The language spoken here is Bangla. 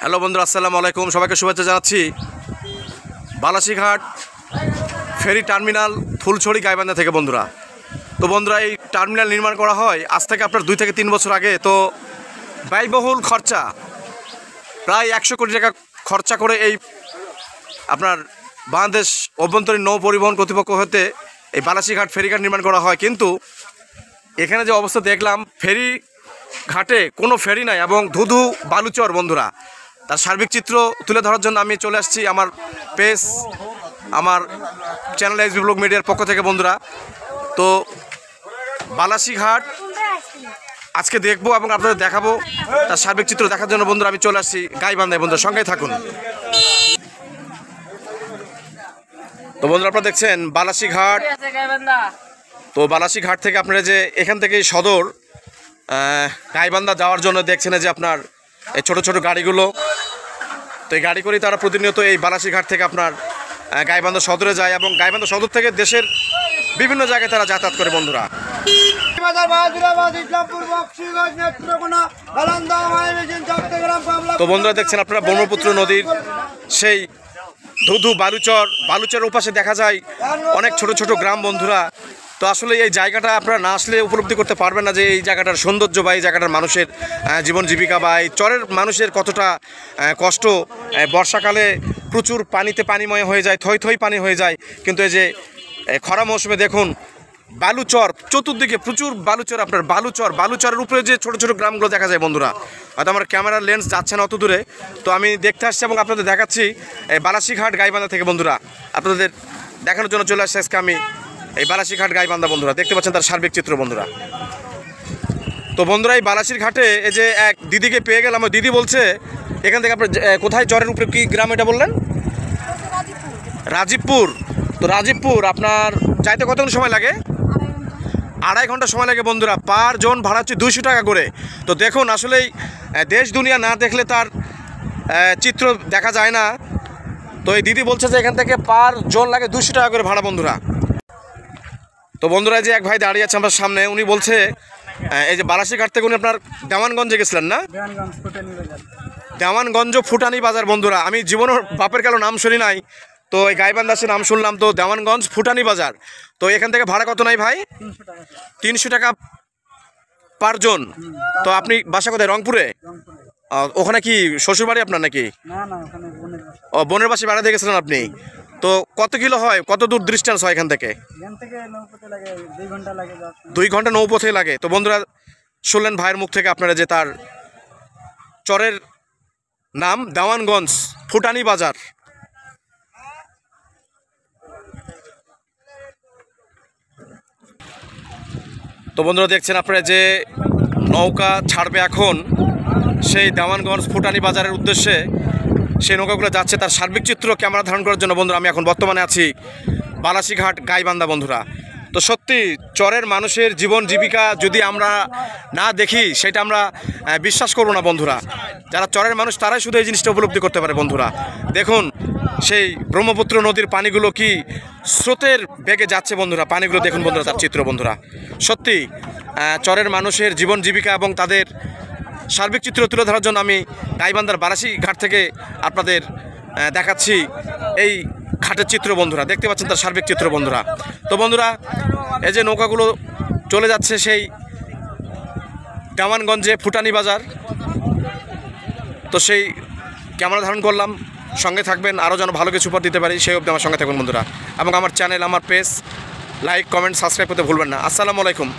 হ্যালো বন্ধুরা, আসসালামু আলাইকুম। সবাইকে শুভেচ্ছা জানাচ্ছি বালাসীঘাট ফেরি টার্মিনাল ফুলছড়ি গাইবান্ধা থেকে। বন্ধুরা, তো বন্ধুরা, এই টার্মিনাল নির্মাণ করা হয় আজ থেকে আপনার 2 থেকে 3 বছর আগে। তো ব্যয়বহুল খরচা প্রায় 100 কোটি টাকা খরচা করে এই আপনার বাংলাদেশ অভ্যন্তরীণ নৌ পরিবহন কর্তৃপক্ষ হতে এই বালাসীঘাট ফেরিঘাট নির্মাণ করা হয়। কিন্তু এখানে যে অবস্থা দেখলাম, ফেরি ঘাটে কোনো ফেরি নাই এবং ধুধু বালুচর। বন্ধুরা, তার সার্বিক চিত্র তুলে ধরার জন্য আমি চলে আসছি আমার পেজ, আমার চ্যানেল এসবি ব্লগ মিডিয়ার পক্ষ থেকে। বন্ধুরা, তো বালাসীঘাট আজকে দেখবো এবং আপনাদের দেখাবো তার সার্বিক চিত্র দেখার জন্য। বন্ধুরা, আমি চলে আসছি গাইবান্ধায়। বন্ধুরা, সঙ্গেই থাকুন। তো বন্ধুরা, আপনারা দেখছেন বালাসীঘাট। তো বালাসীঘাট থেকে আপনারা যে এখান থেকে সদর গাইবান্ধা যাওয়ার জন্য দেখছেন যে আপনার এই ছোটো ছোটো গাড়িগুলো, তো এই গাড়ি করেই তারা প্রতিনিয়ত এই বালাসীঘাট থেকে আপনার গাইবান্ধা সদরে যায় এবং গাইবান্ধা সদর থেকে দেশের বিভিন্ন জায়গায় তারা যাতায়াত করে। বন্ধুরা, তো বন্ধুরা দেখছেন আপনারা ব্রহ্মপুত্র নদীর সেই ধুধু বালুচরের ওপাশে দেখা যায় অনেক ছোট ছোট গ্রাম। বন্ধুরা, তো আসলে এই জায়গাটা আপনারা না আসলে উপলব্ধি করতে পারবেন না যে এই জায়গাটার সৌন্দর্য বা এই জায়গাটার মানুষের জীবন জীবিকা বা এই চরের মানুষের কতটা কষ্ট। বর্ষাকালে প্রচুর পানিতে পানিময় হয়ে যায়, থই থই পানি হয়ে যায়। কিন্তু এই যে খরা মৌসুমে দেখুন বালুচর, চতুর্দিকে প্রচুর বালুচর। আপনার বালুচরের উপরে যে ছোট ছোট গ্রামগুলো দেখা যায়। বন্ধুরা, হয়তো আমার ক্যামেরার লেন্স যাচ্ছে না অত দূরে, তো আমি দেখতে আসছি এবং আপনাদের দেখাচ্ছি এই বালাসীঘাট গাইবান্ধা থেকে। বন্ধুরা, আপনাদের দেখানোর জন্য চলে আসছি আজকে আমি এই বালাসীঘাট গাইবান্ধা। বন্ধুরা, দেখতে পাচ্ছেন তার সার্বিক চিত্র। বন্ধুরা, তো বন্ধুরা, এই বালাসীর ঘাটে এই যে এক দিদিকে পেয়ে গেলাম। দিদি বলছে এখান থেকে আপনার কোথায় চরের উপরে কি গ্রাম এটা বললেন? রাজীবপুর। তো রাজীবপুর আপনার যাইতে কতক্ষণ সময় লাগে? 2.5 ঘন্টা সময় লাগে। বন্ধুরা, পার জন ভাড়া হচ্ছে 200 টাকা করে। তো দেখুন, আসলেই দেশ দুনিয়া না দেখলে তার চিত্র দেখা যায় না। তো এই দিদি বলছে যে এখান থেকে পার জন লাগে 200 টাকা করে ভাড়া। বন্ধুরা, তো বন্ধুরা, যে এক ভাই দাঁড়িয়ে আছে আমার সামনে, উনি বলছে এই যে বালাসীঘাট থেকে উনি আপনার দেওয়ানগঞ্জে গেছিলেন না? দেওয়ানগঞ্জ ফুটানি বাজার। বন্ধুরা, আমি জীবনের বাপের কালো নাম শুনি নাই, তো এই গাইবান্ধার নাম শুনলাম। তো দেওয়ানগঞ্জ ফুটানি বাজার। তো এখান থেকে ভাড়া কত নাই ভাই? 300 টাকা পার জন। তো আপনি বাসা কোথায়? রংপুরে? ওখানে কি শ্বশুরবাড়ি আপনার নাকি? ও, বোনের বাসে বেড়াতে গেছিলেন আপনি? তো কত কিলো হয়, কত দূর ডিস্টেন্স হয় এখান থেকে? 2 ঘন্টা নৌপথে লাগে। তো বন্ধুরা, শুনলেন ভাইয়ের মুখ থেকে আপনারা যে তার চরের নাম দেওয়ানগঞ্জ ফুটানি বাজার। তো বন্ধুরা, দেখছেন আপনারা যে নৌকা ছাড়বে এখন সেই দেওয়ানগঞ্জ ফুটানি বাজারের উদ্দেশ্যে। সেই নৌকাগুলো যাচ্ছে, তার সার্বিক চিত্র ক্যামেরা ধারণ করার জন্য। বন্ধুরা, আমি এখন বর্তমানে আছি বালাসীঘাট গাইবান্ধা। বন্ধুরা, তো সত্যি চরের মানুষের জীবন জীবিকা যদি আমরা না দেখি সেটা আমরা বিশ্বাস করব না। বন্ধুরা, যারা চরের মানুষ তারাই শুধু এই জিনিসটা উপলব্ধি করতে পারে। বন্ধুরা, দেখুন সেই ব্রহ্মপুত্র নদীর পানিগুলো কি স্রোতের বেগে যাচ্ছে। বন্ধুরা, পানিগুলো দেখুন। বন্ধুরা, তার চিত্র। বন্ধুরা, সত্যি চরের মানুষের জীবন জীবিকা এবং তাদের সার্বিক চিত্র তুলে ধরার জন্য আমি গাইবান্ধার বালাসীঘাট থেকে আপনাদের দেখাচ্ছি এই ঘাটের চিত্র। বন্ধুরা, দেখতে পাচ্ছেন তার সার্বিক চিত্র। বন্ধুরা, তো বন্ধুরা, এই যে নৌকাগুলো চলে যাচ্ছে সেই দেওয়ানগঞ্জে ফুটানি বাজার। তো সেই ক্যামেরা ধারণ করলাম, সঙ্গে থাকবেন, আরও যেন ভালো কিছু উপহার দিতে পারি সেই অবধি আমার সঙ্গে থাকবেন। বন্ধুরা, এবং আমার চ্যানেল, আমার পেজ লাইক, কমেন্ট, সাবস্ক্রাইব করতে ভুলবেন না। আসসালামু আলাইকুম।